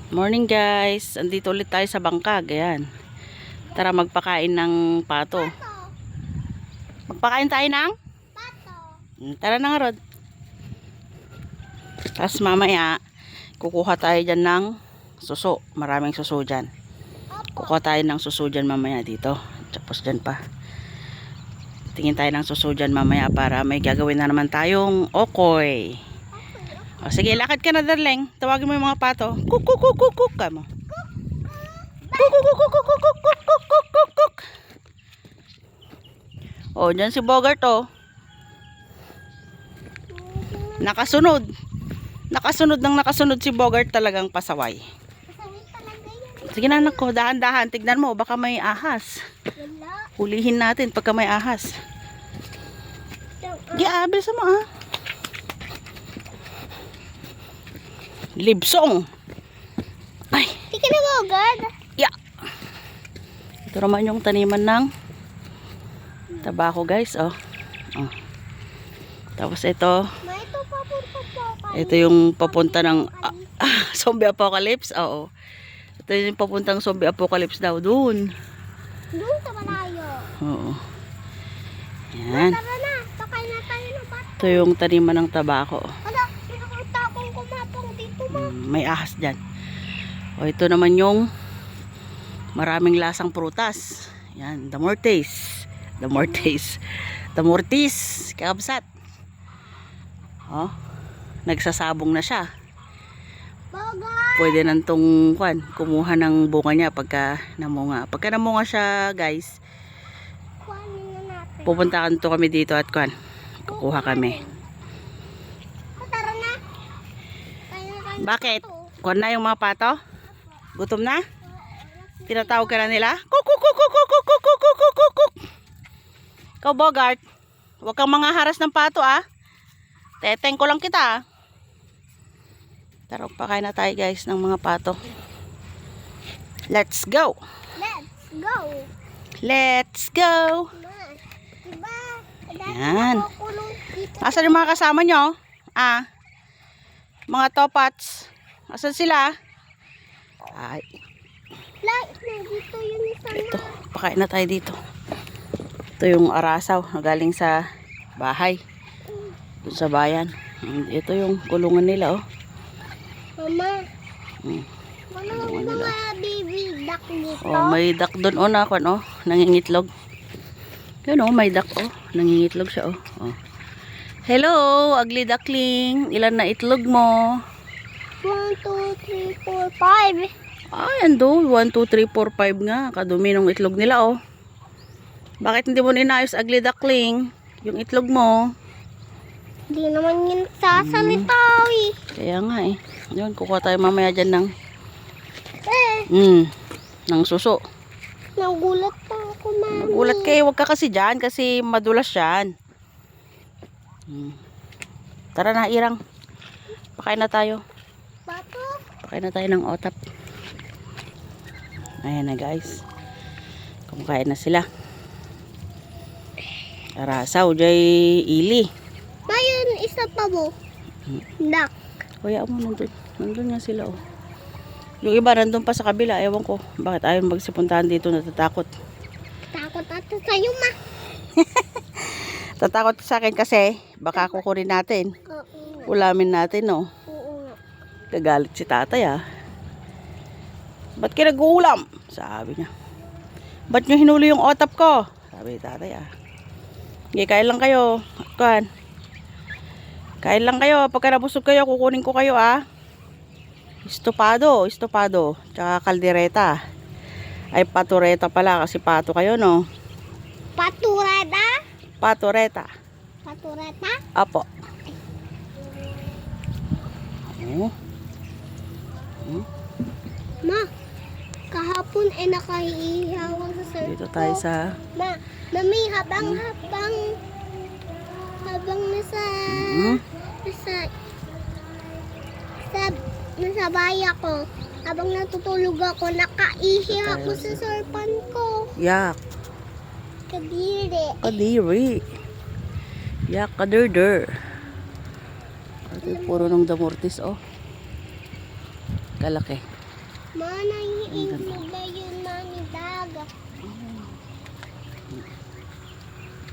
Morning guys, andito ulit tayo sa bangkag. Ayan. Tara magpakain ng pato. Magpakain tayo ng pato. Tara na nga Rod. Tapos mamaya kukuha tayo dyan ng suso. Maraming suso dyan. Kukuha tayo ng suso dyan mamaya dito. Tapos dyan pa. Tingin tayo ng suso dyan mamaya para may gagawin na naman tayong okoy. O, sige, lakad ka na darling. Tawagin mo yung mga pato. Kuk kuk kuk kuk kuk ka mo. Kuk kuk kuk kuk kuk kuk kuk kuk kuk kuk kuk. O, dyan si Bogart o. Nakasunod. Nakasunod si Bogart, talagang pasaway. Sige na anak ko, dahan-dahan. Tignan mo, baka may ahas. Hulihin natin pagka may ahas. Sige, bilis mo ah. Libsong. Ay. Hindi ka na Bogart. Yeah. Ito naman yung taniman ng tabako guys. Oh. Oh. Tapos ito. Ito yung papunta ng zombie apocalypse. Oo. Ito yung papuntang zombie apocalypse daw. Doon. Doon sa malayo. Oo. Yan. Tara na. Sakay na tayo ng bato. Ito yung taniman ng tabako. Ano? Nakakita akong kumapang dito mo. May ahas dyan. O ito naman yung maraming lasang prutas. Yan. The Mortis. The Mortis. The Mortis. Kakabsat. O. Nagsasabong na siya. Bogart. Pwede nantong kumuha ng bunga niya pagka namunga. Pagka namunga siya guys, Kuhanin na natin. pupuntahan to kami dito at kukuha kami. Tara na. Tayo na kayo. Bakit? Kuha na yung mga pato? Gutom na? Tinatawag ka na nila? Kuk kuk kuk kuk kuk kuk kuk kuk kuk kuk kuk. Ikaw Bogart, huwag kang mga haras ng pato ah. Teteng ko lang kita ah. Tara, pakain na tayo guys ng mga pato. Let's go! Let's go. Let's go! Diba? Yan. Kulong dito. Asan yung mga kasama nyo? Ah? Mga topats. Asan sila? Ay, Like na dito yun isa na. ito. Pakain na tayo dito. Ito yung arasaw na galing sa bahay. Doon sa bayan. Ito yung kulungan nila oh. Mama. Hmm. Ano yung mga baby duck dito? Oh, may duck doon oh na oh, nangingitlog. Yun oh, may duck oh, nangingitlog siya oh. Oh. Hello, ugly duckling. Ilan na itlog mo? 1, 2, 3, 4, 5. Ay, ando, 1 2 3 4 5 nga. Kadumi ng itlog nila oh. Bakit hindi mo inayos ugly duckling? Yung itlog mo. Hindi naman yun sasalita eh. Kaya nga eh. Yun, kukuha tayo mamaya dyan ng ng suso. Nagulat pa ako, mami. Nagulat kayo, wag ka kasi dyan kasi madulas yan. Tara na, Irang. Pakain na tayo. Bato? Pakain na tayo ng otap. Ayan na guys. Kumakain na sila. Arasaw, jay ili. Bayan, isa pa mo. Duck. Kaya mo nandun. Nandun nga sila oh. Yung iba nandun pa sa kabila. Ewan ko. Bakit ayaw magsipuntahan dito, natatakot. Takot ato sa'yo, ma. Tatakot sa akin kasi baka kukunin natin. Oo. Ulamin natin no. Oo. Kagalit si tatay ah. Ba't kayo nag-uulam? Sabi niya. Ba't nyo hinuli yung otap ko? Sabi ni tatay ah. Sige, kain lang kayo. Kain lang kayo. Pagka nabusog kayo, kukunin ko kayo ah. Estopado. Tsaka kaldereta. Ay, patureta pala kasi pato kayo no. Patureta? Patureta. Patureta? Apo. Oh. Ma, kahapon ay nakaihawang sa surf Dito tayo ko. sa Mami, habang nasa nasa baya ko, habang natutulog ako, nakaihi ako sa surfan ko. yak. Kadiri. Kadiri. Yak, kaderder. Ito puro ng damortis oh. Kalaki. Mana iinog na yun, mami daga.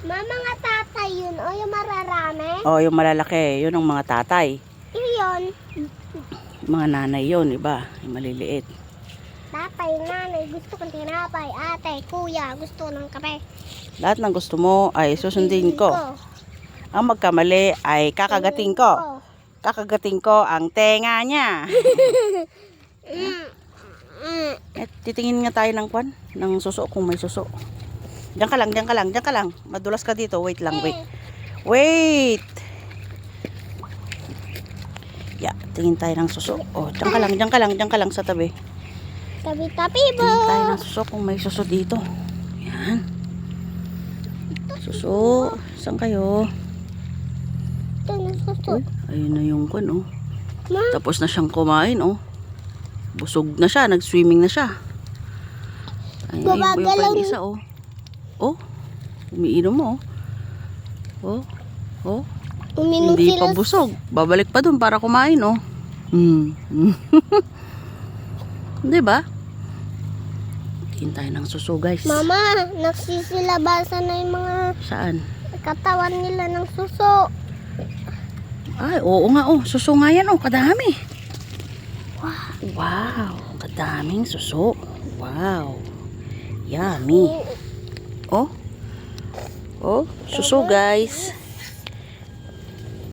Mga tatay yun, o yung mararami. Oh, yung malalaki, yun ang mga tatay. Iyon, Mga nanay yun, iba. Yung maliliit. tatay, nanay, gusto kong tinapay. Ate, kuya, gusto ng kape. Lahat ng gusto mo ay susundin ko. Ang magkamali ay kakagating ko. Kakagating ko ang tenga niya. Eh, titingin nga tayo ng kwan, ng suso kung may suso. Diyan ka lang, diyan ka lang, diyan ka lang. Madulas ka dito. Wait lang, wait. Wait! Yeah, tingin tayo ng suso. Oh, diyan ka lang, diyan ka lang, diyan ka lang sa tabi. Tabi-tabi po. Tingin tayo ng suso kung may suso dito. Yan. Suso. Saan kayo? Ito na suso. Uy, ayun na yung kwan, oh. Ma, Tapos na siyang kumain, oh. Busog na siya, nag-swimming na siya. Ay, ayun po yung pang isa, oh. Oh, umiinom mo, oh. Oh, oh. uminom Hindi sila. pa busog. Babalik pa dun para kumain, oh. Di ba? Tingin tayo ng suso, guys. Mama, nagsisilabasan na yung mga Saan? katawan nila ng suso. Ay, oo nga, oh. Suso nga yan, oh. Kadami. Wow. Kadaming suso. Wow. Yummy. Oh. Oh, suso, guys.